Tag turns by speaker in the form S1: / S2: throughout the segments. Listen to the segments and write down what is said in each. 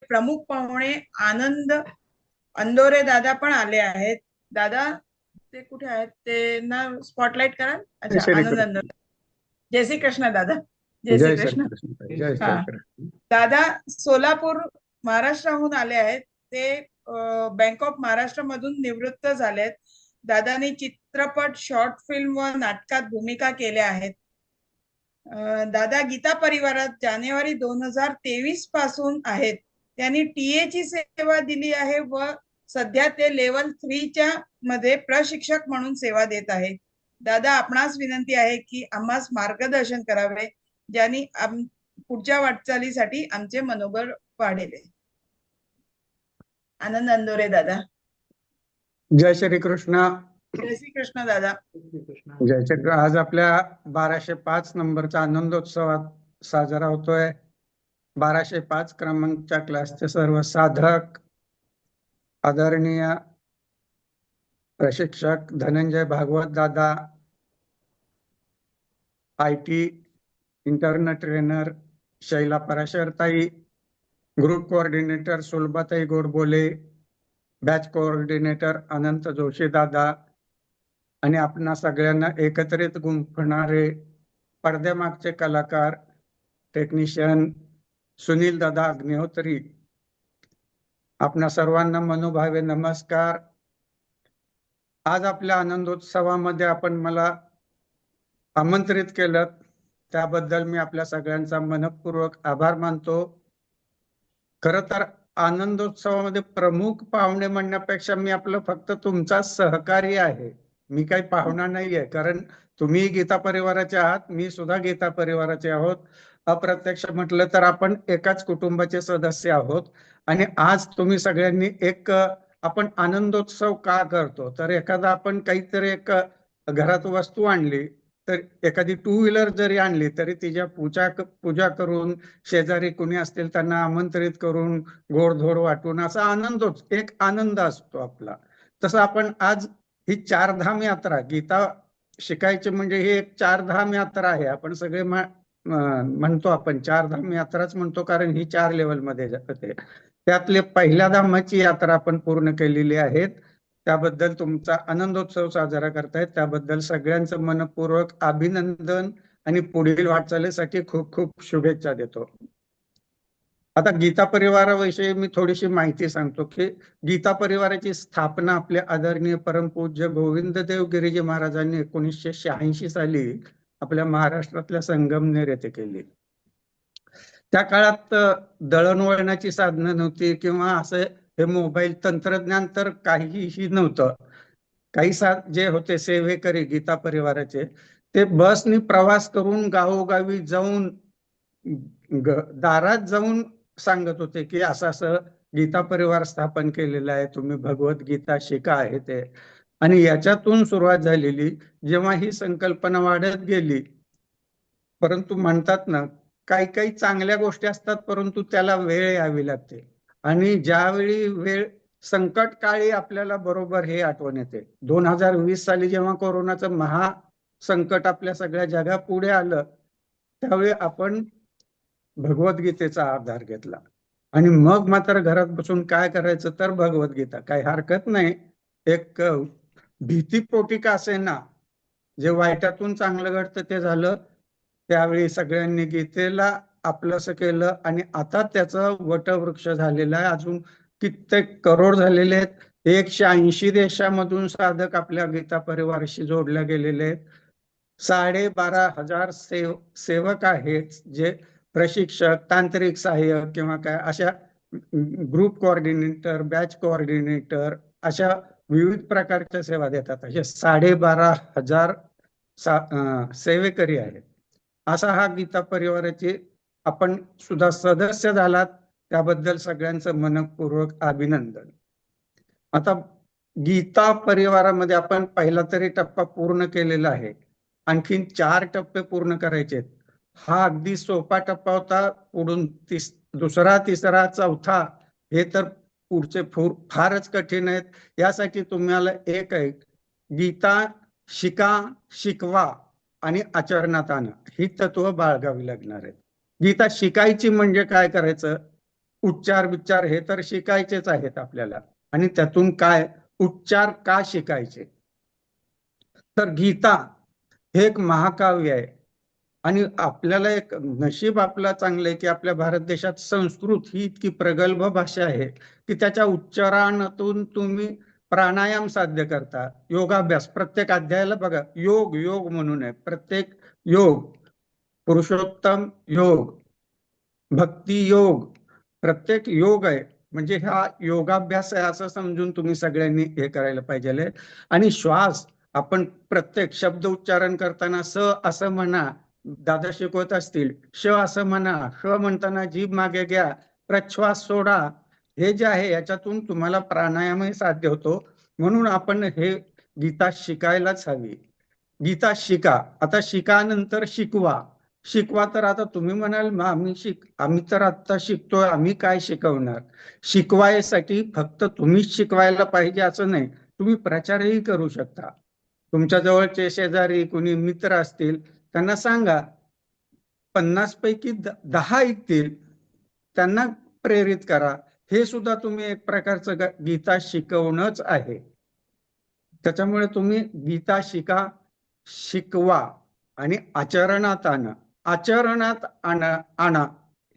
S1: प्रमुख पाहुणे आनंद अंदोरे दादा पण आले आहेत. दादा ते कुठे आहेत ते ना स्पॉटलाइट कराल. अच्छा, आनंद अंदोरे. जय श्री कृष्ण दादा. जय श्री कृष्ण.
S2: जय श्री कृष्ण.
S1: दादा सोलापूर महाराष्ट्राहून आले आहेत. ते बँक ऑफ महाराष्ट्र मधून निवृत्त झालेत. दादानी चित्रपट, शॉर्ट फिल्म व नाटकात भूमिका केल्या आहेत. दादा गीता परिवारात जानेवारी 2023 पासून आहेत. त्यांनी टीए ची सेवा दिली आहे व सध्या ते लेवल 3 च्या मध्ये प्रशिक्षक म्हणून सेवा देत आहेत. दादा, आपणास विनंती आहे की आम्हास मार्गदर्शन करावे, ज्यांनी पुढच्या वाटचालीसाठी आमचे मनोबल वाढेल. आनंद अंदोरे दादा.
S2: जय श्री कृष्ण.
S1: जय श्री कृष्ण दादा.
S2: जय श्री. आज आपल्या 1205 नंबरचा आनंदोत्सव साजरा होतोय. 1205 क्रमांकच्या क्लासचे सर्व साधक, आदरणीय प्रशिक्षक धनंजय भागवत दादा, IT इंटर्न ट्रेनर शैला पराशरताई, ग्रुप कोऑर्डिनेटर सुलभाताई गोडबोले, बॅच कोऑर्डिनेटर अनंत जोशी दादा आणि आपणा सगळ्यांना एकत्रित गुंफणारे पडद्यामागचे कलाकार, टेक्निशियन सुनील दादा अग्निहोत्री, आपणा सर्वांना मनोभावे नमस्कार. आज आपल्या आनंदोत्सवामध्ये आपण मला आमंत्रित केलं त्याबद्दल मी आपल्या सगळ्यांचा मनपूर्वक आभार मानतो. खरं तर आनंदोत्सवामध्ये प्रमुख पाहुणे म्हणण्यापेक्षा मी आपलं फक्त तुमचा सहकारी आहे. मी काही पाहुणा नाहीये, कारण तुम्ही गीता परिवाराचे आहात, मी सुद्धा गीता परिवाराचे आहोत. अप्रत्यक्ष म्हटलं तर आपण एकाच कुटुंबाचे सदस्य आहोत. आणि आज तुम्ही सगळ्यांनी आपण आनंदोत्सव का करतो, तर एखादा आपण काहीतरी घरात वस्तू आणली, तर एखादी 2 व्हीलर जरी आणली तरी तिच्या पूजा करून, शेजारी कुणी असतील त्यांना आमंत्रित करून, गोडधोड वाटून असा एक आनंद असतो आपला. तसं आपण आज ही 4 धाम यात्रा, गीता शिकायची म्हणजे ही एक 4 धाम यात्रा आहे. आपण सगळे म्हणतो, आपण 4 धाम यात्राच म्हणतो, कारण ही 4 लेवलमध्ये जाते. त्यातले पहिल्या धामाची यात्रा आपण पूर्ण केलेली आहे. त्याबद्दल तुमचा आनंदोत्सव साजरा करतायत त्याबद्दल सगळ्यांचं मनपूर्वक अभिनंदन आणि पुढील वाटचालीसाठी खूप खूप शुभेच्छा देतो. आता गीता परिवाराविषयी मी थोडीशी माहिती सांगतो की गीता परिवाराची स्थापना आपले आदरणीय परमपूज्य गोविंददेव गिरीजी महाराजांनी 1986 साली आपल्या महाराष्ट्रातल्या संगमनेर येथे केली. त्या काळात दळणवळणाची साधनं नव्हती किंवा असं हे मोबाईल तंत्रज्ञान तर काहीही नव्हतं. काही जे होते सेवेकरी गीता परिवाराचे, ते बसनी प्रवास करून गावोगावी जाऊन दारात जाऊन सांगत होते की असं असं गीता परिवार स्थापन केलेलं आहे, तुम्ही भगवद्गीता शिका आहे ते. आणि याच्यातून सुरुवात झालेली. जेव्हा ही संकल्पना वाढत गेली, परंतु म्हणतात ना, काही काही चांगल्या गोष्टी असतात परंतु त्याला वेळ यावी लागते. आणि ज्यावेळी संकट काळी आपल्याला बरोबर हे आठवण येते. 2020 साली जेव्हा कोरोनाचं महासंकट आपल्या सगळ्या जगापुढे आलं, त्यावेळी आपण भगवद्गीतेचा आधार घेतला. आणि मग मात्र घरात बसून काय करायचं, तर भगवद्गीता. काही हरकत नाही, एक भीतीपोटी का असेना, जे वाईटातून चांगलं घडतं ते झालं. त्यावेळी सगळ्यांनी गीतेला आपलंसं केलं आणि आता त्याचा वटवृक्ष झालेला आहे. अजून कित्येक करोड झालेले आहेत. 180 देशामधून साधक आपल्या गीता परिवाराशी जोडले गेलेले आहेत. 12,500 सेवक आहेत, जे प्रशिक्षक, तांत्रिक सहाय्यक किंवा काय अशा ग्रुप कोऑर्डिनेटर, बॅच कोऑर्डिनेटर अशा विविध प्रकारच्या सेवा देतात. असे 12,500 सेवेकरी आहेत. असा हा गीता परिवाराचे आपण सुद्धा सदस्य झालात, त्याबद्दल सगळ्यांचं मनपूर्वक अभिनंदन. आता गीता परिवारामध्ये आपण पहिला तरी टप्पा पूर्ण केलेला आहे, आणखीन 4 टप्पे पूर्ण करायचे. हा अगदी सोपा टप्पा होता. पुढून दुसरा, तिसरा, चौथा हे तर पुढचे फारच कठीण आहेत. यासाठी तुम्हाला एक आहे, गीता शिका, शिकवा आणि आचरणात आणा, ही तत्व बाळगावी लागणार आहेत. गीता शिकायची म्हणजे काय करायचं, उच्चार विचार हे तर शिकायचेच आहेत आपल्याला, आणि त्यातून काय उच्चार का शिकायचे. तर गीता हे एक महाकाव्य आहे. आणि आपल्याला एक नशीब आपलं चांगलं आहे की आपल्या भारत देशात संस्कृत ही इतकी प्रगल्भ भाषा आहे की त्याच्या उच्चारणातून तुम्ही प्राणायाम साध्य करता. योगाभ्यास प्रत्येक अध्यायाला बघा योग योग म्हणून आहे. प्रत्येक योग, पुरुषोत्तम योग, भक्ती योग, प्रत्येक योग आहे. म्हणजे हा योगाभ्यास आहे असं समजून तुम्ही सगळ्यांनी हे करायला पाहिजे. आणि श्वास, आपण प्रत्येक शब्द उच्चारण करताना स असं म्हणा, दादा शिकवत असतील, श असं म्हणा, श म्हणताना जीभ मागे घ्या, प्रश्वास सोडा. हे जे आहे याच्यातून तुम्हाला प्राणायामही साध्य होतो. म्हणून आपण हे गीता शिकायलाच हवी. गीता शिका. आता शिकानंतर शिकवा. शिकवा तर आता तुम्ही म्हणाल आम्ही तर आता शिकतोय, आम्ही काय शिकवणार. शिकवायसाठी फक्त तुम्हीच शिकवायला पाहिजे असं नाही, तुम्ही प्रचारही करू शकता. तुमच्या जवळचे शेजारी कोणी मित्र असतील त्यांना सांगा, 50 पैकी 10 ऐकतील, त्यांना प्रेरित करा. हे सुद्धा तुम्ही एक प्रकारचं गीता शिकवणंच आहे. त्याच्यामुळे तुम्ही गीता शिका, शिकवा आणि आचरणात आणा. आचरणात आणा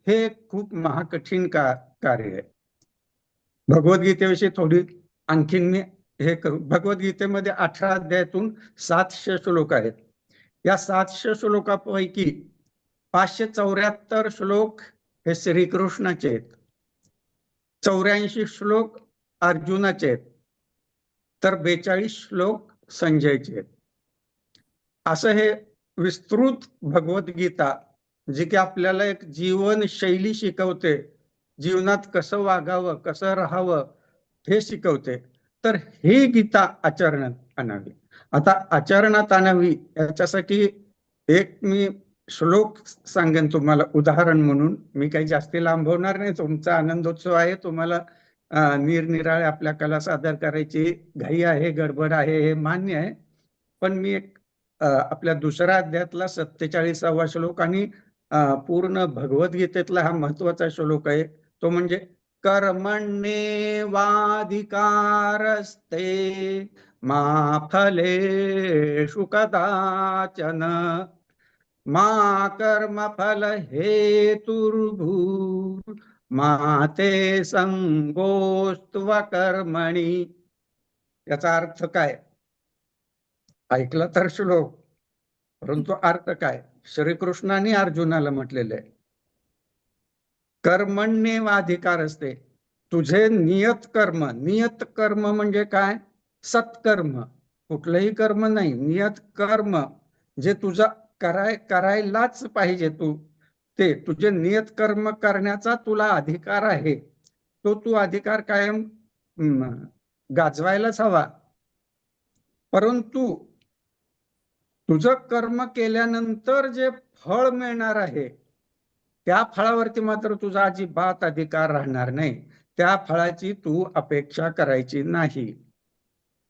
S2: हे खूप महाकठीण कार्य आहे. भगवद्गीतेविषयी थोडी आणखीन मी हे करू. भगवद्गीतेमध्ये 18 अध्यायातून 700 श्लोक आहेत. या 700 श्लोकापैकी 574 श्लोक हे श्रीकृष्णाचे आहेत, 84 श्लोक अर्जुनाचे आहेत, तर 42 श्लोक संजयचे आहेत. असं हे विस्तृत भगवद्गीता, जी की आपल्याला एक जीवनशैली शिकवते, जीवनात कसं वागावं, कसं राहावं हे शिकवते. तर ही गीता आचरणात आणावी. आता आचरणात आणावी याच्यासाठी एक मी श्लोक सांगेन तुम्हाला उदाहरण म्हणून. मी काही जास्ती लांबवणार नाही. तुमचा आनंदोत्सव आहे, तुम्हाला निरनिराळे आपल्या कला सादर करायची घाई आहे, गडबड आहे, हे मान्य आहे. पण मी एक आपल्या दुसऱ्या अध्यायातला 47वा श्लोक आणि पूर्ण भगवद्गीतेतला हा महत्वाचा श्लोक आहे, तो म्हणजे कर्मण्येवाधिकारस्ते मा फलेषु कदाचन मा कर्मफल हेतुर्भूर् मा ते संगोऽस्त्व कर्मणि. याचा अर्थ काय? ऐकला तर श्लोक, परंतु अर्थ काय? श्रीकृष्णाने अर्जुनाला म्हटलेलं आहे, कर्मण्येवाधिकार असते, तुझे नियत कर्म. नियत कर्म म्हणजे काय? सत्कर्म, कुठलंही कर्म नाही, नियत कर्म जे तुझा करायलाच पाहिजे, ते तुझे नियत कर्म करण्याचा तुला अधिकार आहे, तो तू अधिकार कायम गाजवायलाच हवा. परंतु तुझं कर्म केल्यानंतर जे फळ मिळणार आहे त्या फळावरती मात्र तुझा अजिबात अधिकार राहणार नाही. त्या फळाची तू अपेक्षा करायची नाही.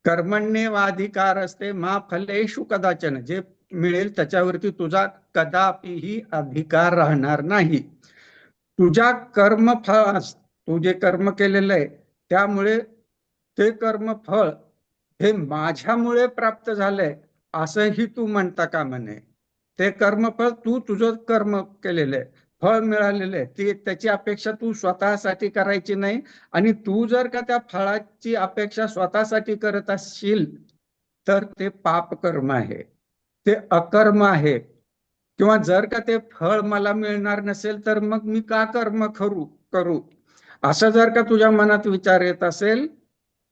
S2: कर्मण्येवाधिकार असते मा फलेषु कदाचन, जे मिळेल त्याच्यावरती तुझा कदापिही अधिकार राहणार नाही. तुझ्या कर्मफळ, तू जे कर्म केलेलं आहे त्यामुळे ते कर्मफळ हे माझ्यामुळे प्राप्त झालंय असंही तू म्हणता कामा नये. ते कर्मफळ तू तुझं कर्म केलेलं आहे, फळ मिळालेलं आहे, त्याची अपेक्षा तू स्वतःसाठी करायची नाही. आणि तू जर का त्या फळाची अपेक्षा स्वतःसाठी करत असशील तर ते पाप कर्म आहे, ते अकर्म आहे. किंवा जर का ते फळ मला मिळणार नसेल तर मग मी का कर्म करू असं जर का तुझ्या मनात विचार येत असेल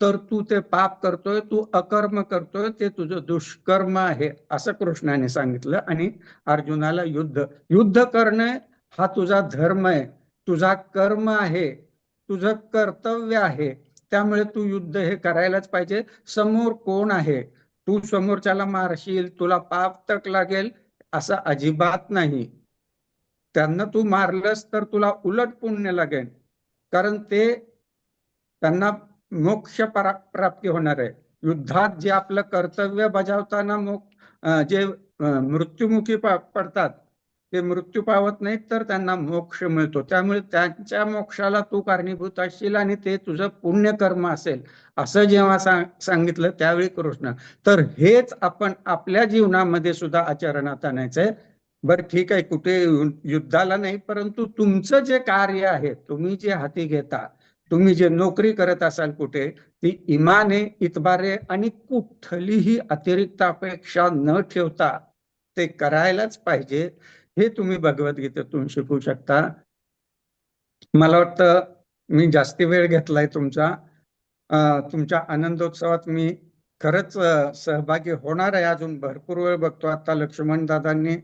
S2: तर तू ते पाप करतोय, तू अकर्म करतोय, ते तुझं दुष्कर्म आहे असं कृष्णाने सांगितलं. आणि अर्जुनाला युद्ध करणे हा तुझा धर्म आहे, तुझा कर्म आहे, तुझं कर्तव्य आहे. त्यामुळे तू युद्ध हे करायलाच पाहिजे. समोर कोण आहे, तू समोरच्याला मारशील, तुला पाप तक लागेल असं अजिबात नाही. त्यांना तू मारलंस तर तुला उलट पुण्य लागेल, कारण ते त्यांना मोक्ष प्राप्ती होणार आहे. युद्धात जे आपलं कर्तव्य बजावताना जे मृत्युमुखी पडतात ते मृत्यू पावत नाहीत तर त्यांना मोक्ष मिळतो. त्यामुळे त्यांच्या मोक्षाला तू कारणीभूत असशील आणि ते तुझं पुण्यकर्म असेल असं जेव्हा सांगितलं त्यावेळी कृष्ण, तर हेच आपण आपल्या जीवनामध्ये सुद्धा आचरणात आणायचंय. बरं ठीक आहे, कुठे युद्धाला नाही, परंतु तुमचं जे कार्य आहे, तुम्ही जे हाती घेता, तुम्ही जे नोकरी करत असाल कुठे, ती इमाने, इतबारे आणि कुठलीही अतिरिक्त अपेक्षा न ठेवता ते करायलाच पाहिजे. हे तुम्ही भगवद्गीतेतून शिकू शकता. मला वाटतं मी जास्ती वेळ घेतलाय तुमचा. तुमच्या आनंदोत्सवात मी खरंच सहभागी होणार आहे. अजून भरपूर वेळ बघतो. आता लक्ष्मण दादांनी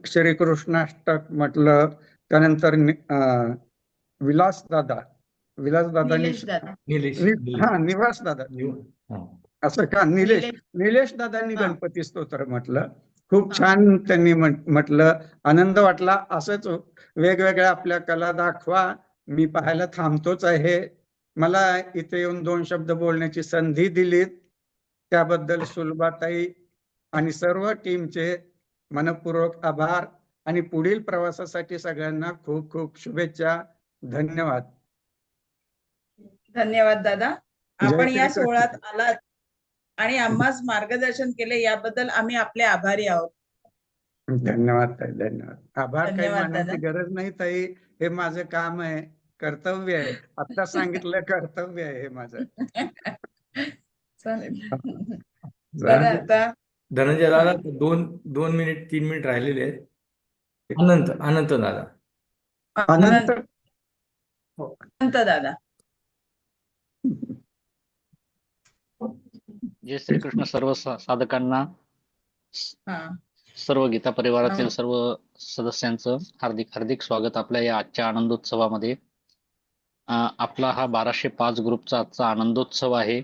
S2: श्रीकृष्णाष्टक म्हटलं, त्यानंतर विलास दादांनी
S1: निलेश दादा
S2: निवास दादा,
S3: हा.
S2: असं का, निलेश दादांनी
S1: हा.
S2: गणपती स्तोत्र म्हटलं. खूप
S1: हा.
S2: छान त्यांनी म्हटलं. आनंद वाटला. असंच वेगवेगळ्या आपल्या कला दाखवा. मी पाहायला थांबतोच आहे. मला इथे येऊन 2 शब्द बोलण्याची संधी दिलीत त्याबद्दल सुलभाताई आणि सर्व टीमचे मनपूर्वक आभार आणि पुढील प्रवासासाठी सगळ्यांना खूप खूप शुभेच्छा. धन्यवाद.
S1: धन्यवाद दादा.
S2: जय
S1: आपण या
S2: श्रीकृष्ण.
S1: सोहळ्यात आलात आणि आम्हास मार्गदर्शन केले याबद्दल आम्ही आपले आभारी आहोत.
S2: धन्यवाद ताई, धन्यवाद. आभार काही
S1: धन्यवाद
S2: मानायची
S1: दादा.
S2: गरज नाही ताई. हे माझं काम आहे, कर्तव्य आहे. आता सांगितलं कर्तव्य आहे हे माझं.
S1: चालेल दादा. आता
S3: धनंजय दादा 2 मिनिट 3 मिनिट राहिलेले आहेत. अनंत दादा.
S2: अनंत
S1: अनंत दादा.
S4: जय श्रीकृष्ण सर्व साधकांना,
S1: हा.
S4: सर्व गीता परिवारातील सर्व सदस्यांचं हार्दिक हार्दिक स्वागत आपल्या या आजच्या आनंदोत्सवामध्ये. आपला हा 1205 ग्रुपचा आजचा आनंदोत्सव आहे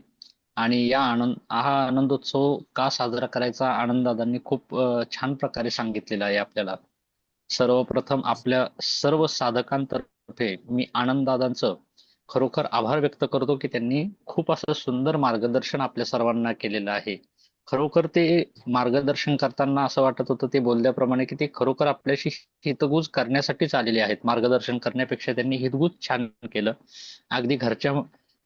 S4: आणि हा आनंदोत्सव का साजरा करायचा आनंददादांनी खूप छान प्रकारे सांगितलेला आहे आपल्याला. सर्वप्रथम आपल्या सर्व साधकांतर्फे मी आनंददादांचं खरोखर आभार व्यक्त करतो की त्यांनी खूप असं सुंदर मार्गदर्शन आपल्या सर्वांना केलेलं आहे. खरोखर ते मार्गदर्शन करताना असं वाटत होतं ते बोलल्याप्रमाणे की ते खरोखर आपल्याशी हितगुज करण्यासाठीच आलेले आहेत. मार्गदर्शन करण्यापेक्षा त्यांनी हितगुज छान केलं. अगदी घरच्या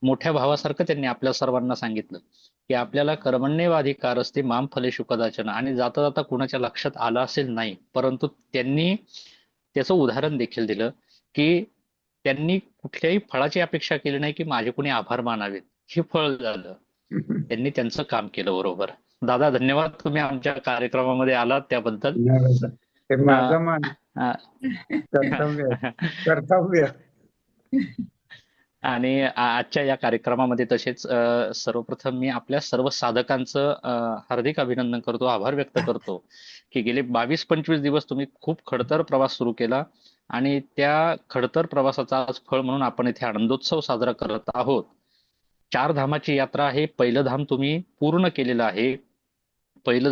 S4: मोठ्या भावासारखं त्यांनी आपल्या सर्वांना सांगितलं की आपल्याला कर्मण्येवाधिकारस्ते माम फलेषु कदाचन, आणि जाता जाता कुणाच्या लक्षात आलं असेल नाही, परंतु त्यांनी त्याचं उदाहरण देखील दिलं की त्यांनी कुठल्याही फळाची अपेक्षा केली नाही की माझे कोणी आभार मानावेत. हे फळ झालं. त्यांनी त्यांचं काम केलं बरोबर. दादा धन्यवाद, तुम्ही आमच्या कार्यक्रमामध्ये आलात त्याबद्दल.
S2: हे माझं मान कर्तव्य.
S4: आणि आजच्या या कार्यक्रमामध्ये तसेच सर्वप्रथम मी आपल्या सर्व साधकांचं हार्दिक अभिनंदन करतो, आभार व्यक्त करतो की गेले 22-25 दिवस तुम्ही खूप खडतर प्रवास सुरू केला आणि त्या खडतर प्रवासाचा आज फळ म्हणून आपण इथे आनंदोत्सव साजरा करत आहोत. 4 धामाची यात्रा हे पहिलं धाम तुम्ही पूर्ण केलेलं आहे. पहिलं